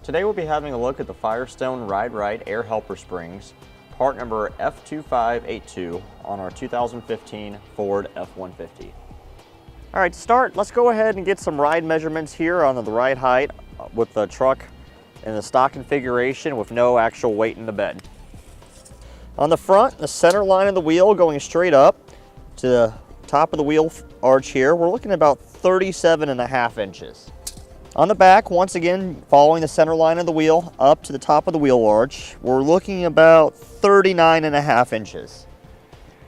Today we'll be having a look at the Firestone Ride-Rite air helper springs, part number F2582 on our 2015 Ford F-150. All right, to start, let's go ahead and get some ride measurements here on the ride height with the truck in the stock configuration with no actual weight in the bed. On the front, the center line of the wheel going straight up to the top of the wheel arch here, we're looking at about 37.5 inches. On the back, once again, following the center line of the wheel up to the top of the wheel arch, we're looking about 39.5 inches.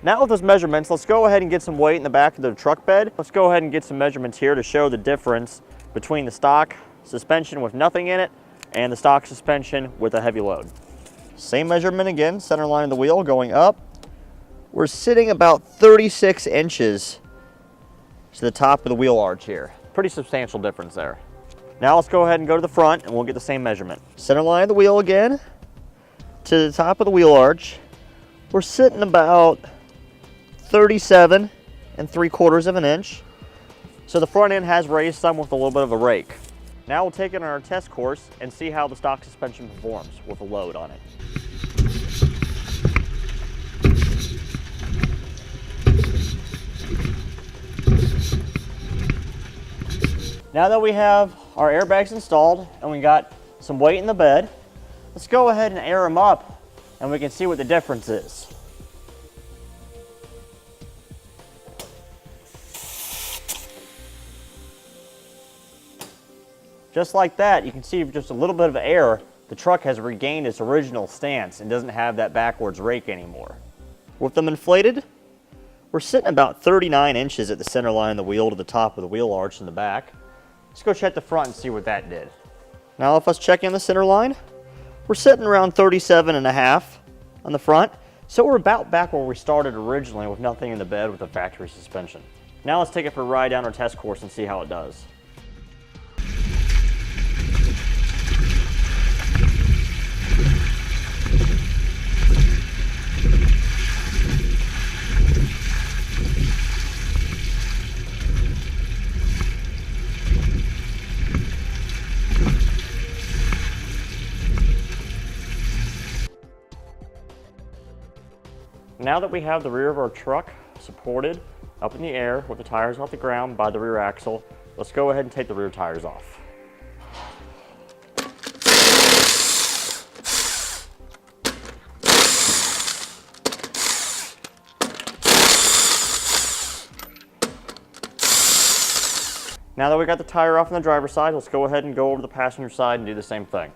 Now with those measurements, let's go ahead and get some weight in the back of the truck bed. Let's go ahead and get some measurements here to show the difference between the stock suspension with nothing in it and the stock suspension with a heavy load. Same measurement again, center line of the wheel going up. We're sitting about 36 inches to the top of the wheel arch here. Pretty substantial difference there. Now let's go ahead and go to the front and we'll get the same measurement. Center line of the wheel again to the top of the wheel arch. We're sitting about 37.75 of an inch. So the front end has raised some with a little bit of a rake. Now we'll take it on our test course and see how the stock suspension performs with a load on it. Now that we have our airbags installed and we got some weight in the bed, let's go ahead and air them up and we can see what the difference is. Just like that, you can see with just a little bit of air, the truck has regained its original stance and doesn't have that backwards rake anymore. With them inflated, we're sitting about 39 inches at the center line of the wheel to the top of the wheel arch in the back. Let's go check the front and see what that did. Now if us checking the center line, we're sitting around 37.5 on the front. So we're about back where we started originally with nothing in the bed with the factory suspension. Now let's take it for a ride down our test course and see how it does. Now that we have the rear of our truck supported up in the air with the tires off the ground by the rear axle, let's go ahead and take the rear tires off. Now that we got the tire off on the driver's side, let's go ahead and go over to the passenger side and do the same thing.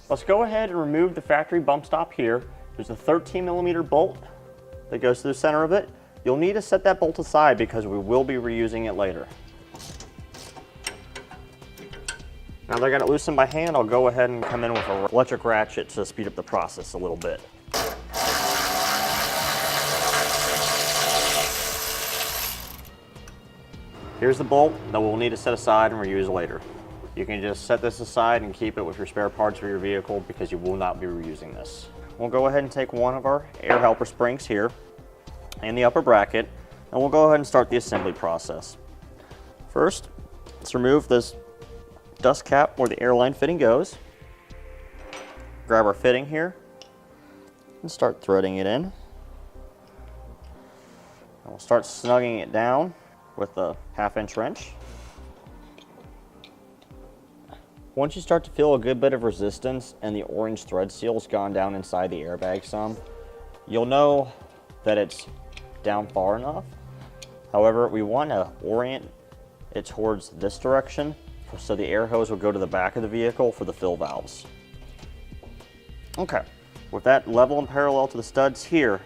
Let's go ahead and remove the factory bump stop here. There's a 13mm bolt that goes to the center of it. You'll need to set that bolt aside because we will be reusing it later. Now that I got it loosened by hand, I'll go ahead and come in with an electric ratchet to speed up the process a little bit. Here's the bolt that we'll need to set aside and reuse later. You can just set this aside and keep it with your spare parts for your vehicle because you will not be reusing this. We'll go ahead and take one of our air helper springs here in the upper bracket, and we'll go ahead and start the assembly process. First, let's remove this dust cap where the airline fitting goes. Grab our fitting here and start threading it in. And we'll start snugging it down with a 1/2-inch wrench. Once you start to feel a good bit of resistance and the orange thread seal's gone down inside the airbag some, you'll know that it's down far enough. However, we want to orient it towards this direction so the air hose will go to the back of the vehicle for the fill valves. Okay, with that level and parallel to the studs here,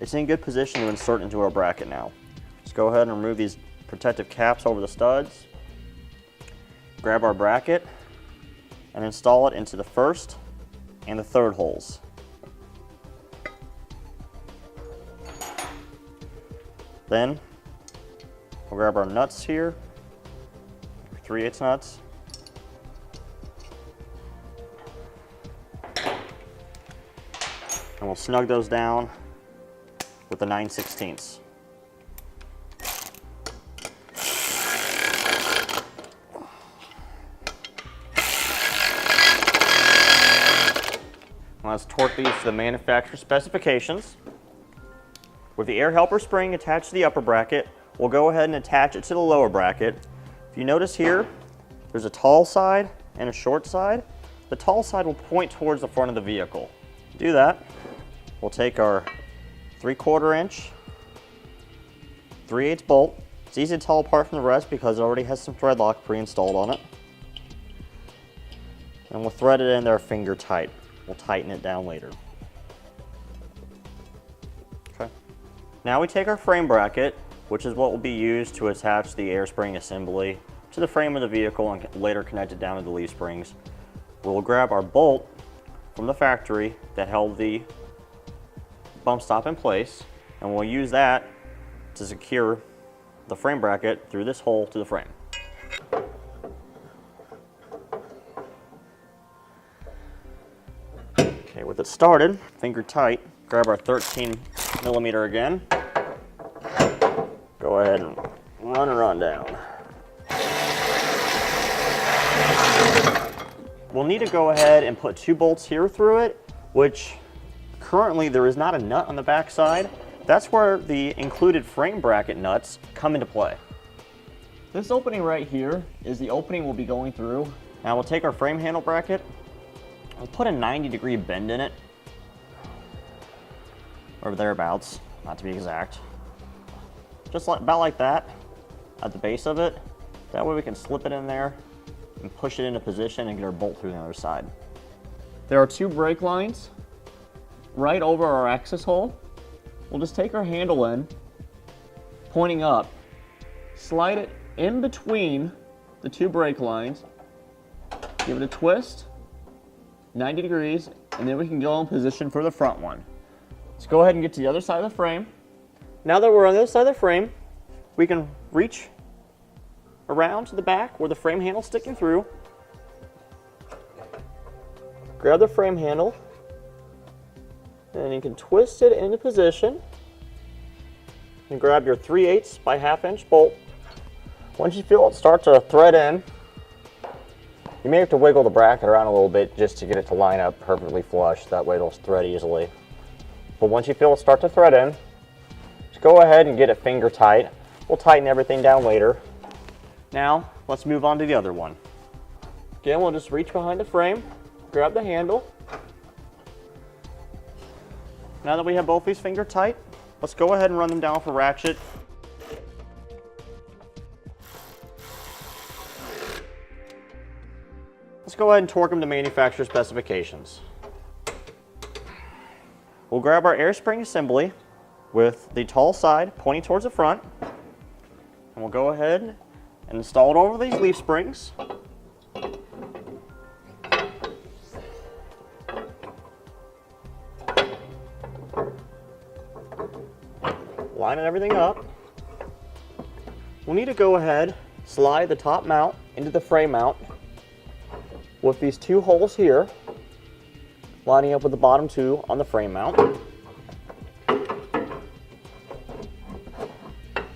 it's in good position to insert into our bracket now. Let's go ahead and remove these protective caps over the studs. Grab our bracket and install it into the first and the third holes. Then we'll grab our nuts here, 3/8 nuts, and we'll snug those down with the 9/16. Let's torque these to the manufacturer specifications. With the air helper spring attached to the upper bracket, we'll go ahead and attach it to the lower bracket. If you notice here, there's a tall side and a short side. The tall side will point towards the front of the vehicle. To do that, we'll take our 3/4 inch 3/8 bolt. It's easy to tell apart from the rest because it already has some thread lock pre-installed on it. And we'll thread it in there finger tight. We'll tighten it down later. Okay. Now we take our frame bracket, which is what will be used to attach the air spring assembly to the frame of the vehicle and later connect it down to the leaf springs. We'll grab our bolt from the factory that held the bump stop in place, and we'll use that to secure the frame bracket through this hole to the frame. Okay, with it started, finger tight, grab our 13mm again. Go ahead and run her on down. We'll need to go ahead and put 2 bolts here through it, which currently there is not a nut on the back side. That's where the included frame bracket nuts come into play. This opening right here is the opening we'll be going through. Now we'll take our frame handle bracket, we'll put a 90-degree bend in it, or thereabouts, not to be exact. Just about like that at the base of it. That way we can slip it in there and push it into position and get our bolt through the other side. There are 2 brake lines right over our access hole. We'll just take our handle in, pointing up, slide it in between the 2 brake lines, give it a twist, 90 degrees, and then we can go in position for the front one. Let's go ahead and get to the other side of the frame. Now that we're on the other side of the frame, we can reach around to the back where the frame handle's sticking through. Grab the frame handle, and you can twist it into position. And grab your 3/8 by 1/2 inch bolt. Once you feel it start to thread in, you may have to wiggle the bracket around a little bit just to get it to line up perfectly flush. That way it'll thread easily. But once you feel it start to thread in, just go ahead and get it finger tight. We'll tighten everything down later. Now, let's move on to the other one. Again, we'll just reach behind the frame, grab the handle. Now that we have both these finger tight, let's go ahead and run them down for ratchet. Let's go ahead and torque them to manufacturer specifications. We'll grab our air spring assembly with the tall side pointing towards the front, and we'll go ahead and install it over these leaf springs. Lining everything up. We'll need to go ahead, slide the top mount into the frame mount with these 2 holes here, lining up with the bottom 2 on the frame mount.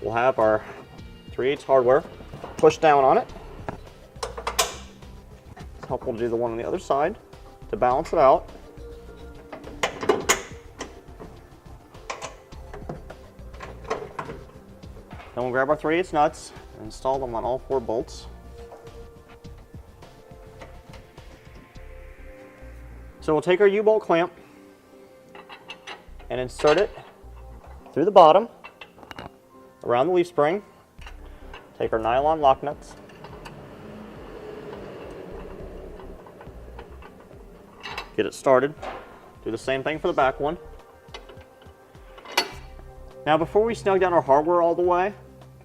We'll have our 3/8 hardware push down on it. It's helpful to do the one on the other side to balance it out. Then we'll grab our 3/8 nuts and install them on all 4 bolts. So we'll take our U-bolt clamp and insert it through the bottom around the leaf spring. Take our nylon lock nuts, get it started. Do the same thing for the back one. Now before we snug down our hardware all the way,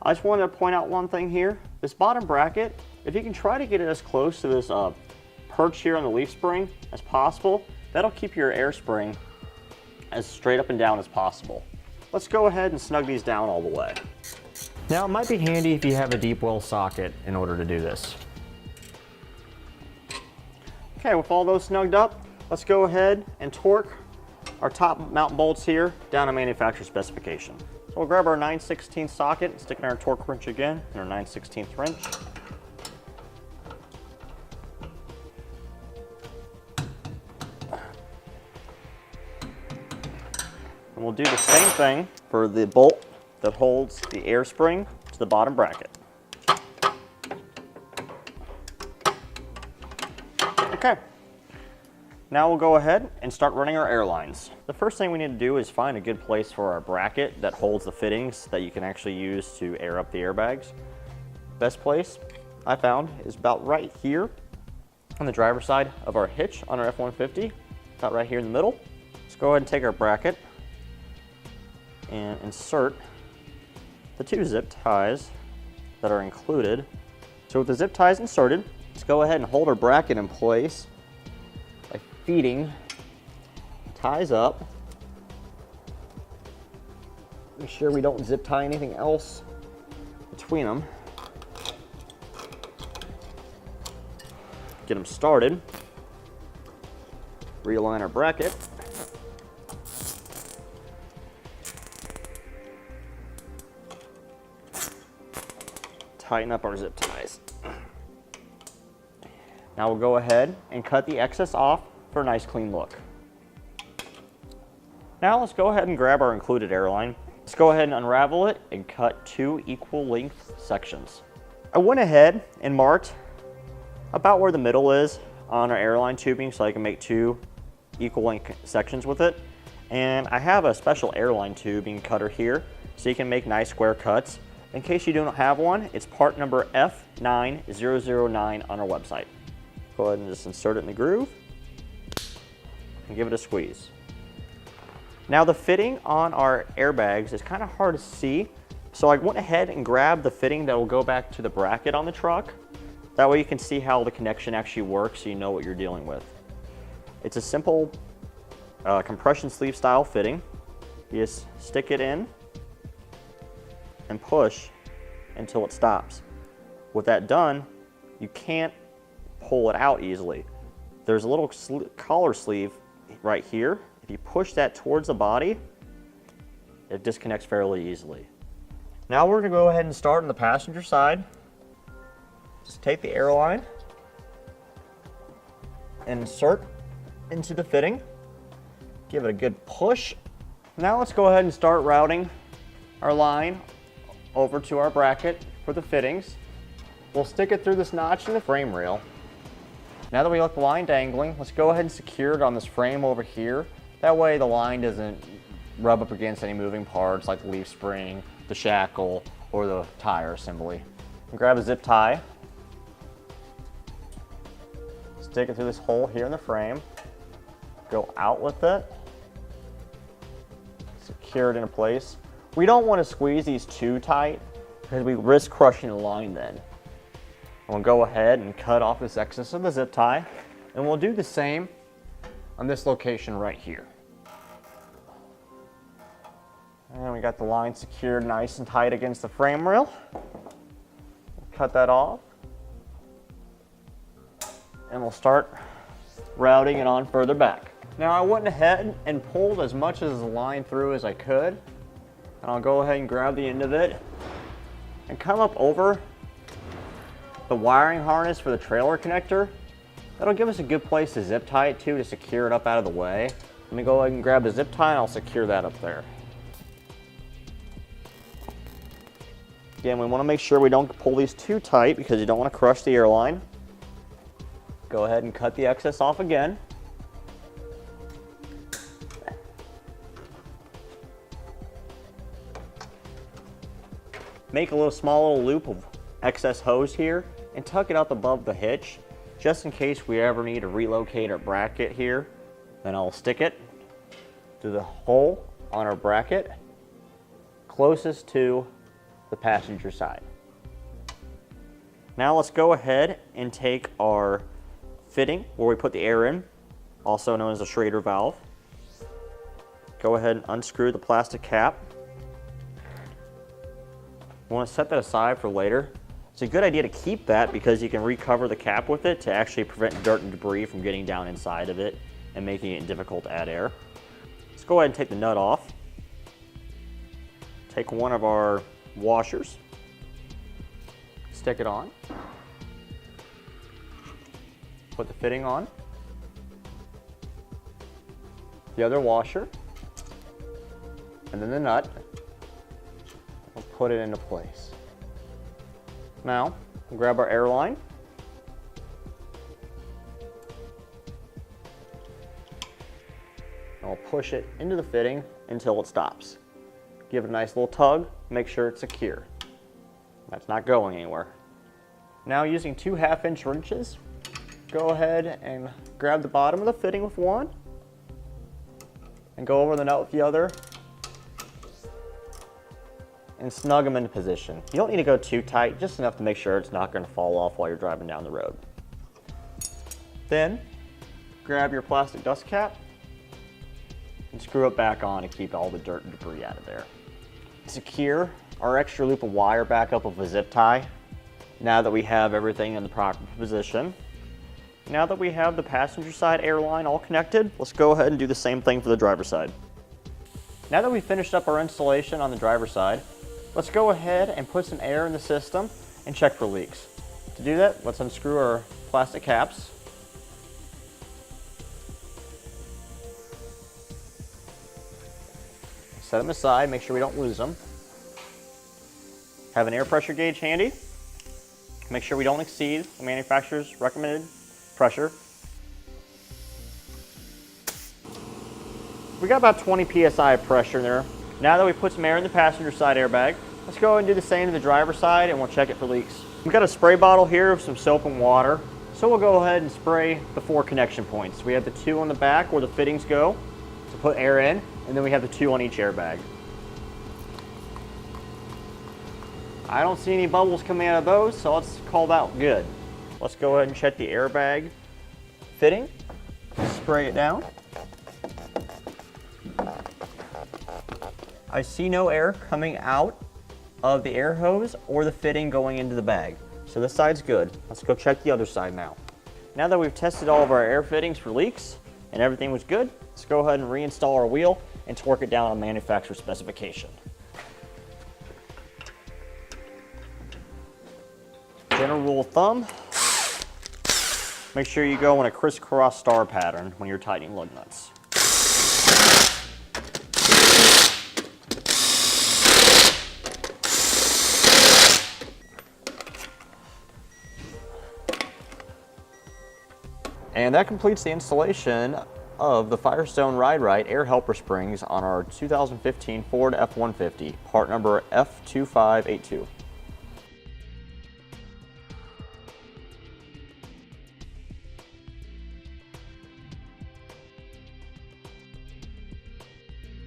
I just wanted to point out one thing here. This bottom bracket, if you can try to get it as close to this perch here on the leaf spring as possible, that'll keep your air spring as straight up and down as possible. Let's go ahead and snug these down all the way. Now it might be handy if you have a deep well socket in order to do this. Okay, with all those snugged up, let's go ahead and torque our top mount bolts here down to manufacturer specification. So we'll grab our 9/16 socket and stick in our torque wrench again, and our 9/16 wrench. And we'll do the same thing for the bolt that holds the air spring to the bottom bracket. Okay. Now we'll go ahead and start running our airlines. The first thing we need to do is find a good place for our bracket that holds the fittings that you can actually use to air up the airbags. Best place I found is about right here on the driver's side of our hitch on our F-150, about right here in the middle. Let's go ahead and take our bracket and insert the 2 zip ties that are included. So with the zip ties inserted, let's go ahead and hold our bracket in place by feeding ties up. Make sure we don't zip tie anything else between them. Get them started. Realign our bracket. Tighten up our zip ties. Now we'll go ahead and cut the excess off for a nice clean look. Now let's go ahead and grab our included airline. Let's go ahead and unravel it and cut 2 equal length sections. I went ahead and marked about where the middle is on our airline tubing so I can make 2 equal length sections with it. And I have a special airline tubing cutter here so you can make nice square cuts. In case you don't have one, it's part number F9009 on our website. Go ahead and just insert it in the groove and give it a squeeze. Now the fitting on our airbags is kind of hard to see, so I went ahead and grabbed the fitting that will go back to the bracket on the truck. That way you can see how the connection actually works so you know what you're dealing with. It's a simple compression sleeve style fitting. You just stick it in and push until it stops. With that done, you can't pull it out easily. There's a little collar sleeve right here. If you push that towards the body, it disconnects fairly easily. Now we're going to go ahead and start on the passenger side. Just take the airline and insert into the fitting. Give it a good push. Now let's go ahead and start routing our line over to our bracket for the fittings. We'll stick it through this notch in the frame rail. Now that we got the line dangling, let's go ahead and secure it on this frame over here. That way the line doesn't rub up against any moving parts like the leaf spring, the shackle, or the tire assembly. And grab a zip tie. Stick it through this hole here in the frame. Go out with it. Secure it into place. We don't want to squeeze these too tight because we risk crushing the line then. We'll go ahead and cut off this excess of the zip tie, and we'll do the same on this location right here. And we got the line secured nice and tight against the frame rail. Cut that off. And we'll start routing it on further back. Now I went ahead and pulled as much of the line through as I could. And I'll go ahead and grab the end of it and come up over the wiring harness for the trailer connector. That'll give us a good place to zip tie it to secure it up out of the way. Let me go ahead and grab the zip tie and I'll secure that up there. Again, we want to make sure we don't pull these too tight because you don't want to crush the airline. Go ahead and cut the excess off again. Make a little small loop of excess hose here and tuck it up above the hitch just in case we ever need to relocate our bracket here. Then I'll stick it to the hole on our bracket closest to the passenger side. Now let's go ahead and take our fitting where we put the air in, also known as a Schrader valve. Go ahead and unscrew the plastic cap. We want to set that aside for later. It's a good idea to keep that because you can recover the cap with it to actually prevent dirt and debris from getting down inside of it and making it difficult to add air. Let's go ahead and take the nut off. Take one of our washers, stick it on, put the fitting on, the other washer, and then the nut. We'll put it into place. Now, we'll grab our airline. And we'll push it into the fitting until it stops. Give it a nice little tug, make sure it's secure. That's not going anywhere. Now, using 2 1/2-inch wrenches, go ahead and grab the bottom of the fitting with one and go over the nut with the other and snug them into position. You don't need to go too tight, just enough to make sure it's not going to fall off while you're driving down the road. Then, grab your plastic dust cap and screw it back on to keep all the dirt and debris out of there. Secure our extra loop of wire back up with a zip tie. Now that we have everything in the proper position, now that we have the passenger side airline all connected, let's go ahead and do the same thing for the driver's side. Now that we've finished up our installation on the driver's side, let's go ahead and put some air in the system and check for leaks. To do that, let's unscrew our plastic caps. Set them aside, make sure we don't lose them. Have an air pressure gauge handy. Make sure we don't exceed the manufacturer's recommended pressure. We got about 20 psi of pressure in there. Now that we put some air in the passenger side airbag, let's go ahead and do the same to the driver's side and we'll check it for leaks. We've got a spray bottle here with some soap and water. So we'll go ahead and spray the 4 connection points. We have the 2 on the back where the fittings go to put air in, and then we have the 2 on each airbag. I don't see any bubbles coming out of those, so let's call that good. Let's go ahead and check the airbag fitting. Spray it down. I see no air coming out of the air hose or the fitting going into the bag. So this side's good. Let's go check the other side now. Now that we've tested all of our air fittings for leaks and everything was good, let's go ahead and reinstall our wheel and torque it down on manufacturer specification. General rule of thumb, make sure you go in a crisscross star pattern when you're tightening lug nuts. And that completes the installation of the Firestone Ride-Rite air helper springs on our 2015 Ford F-150, part number F-2582.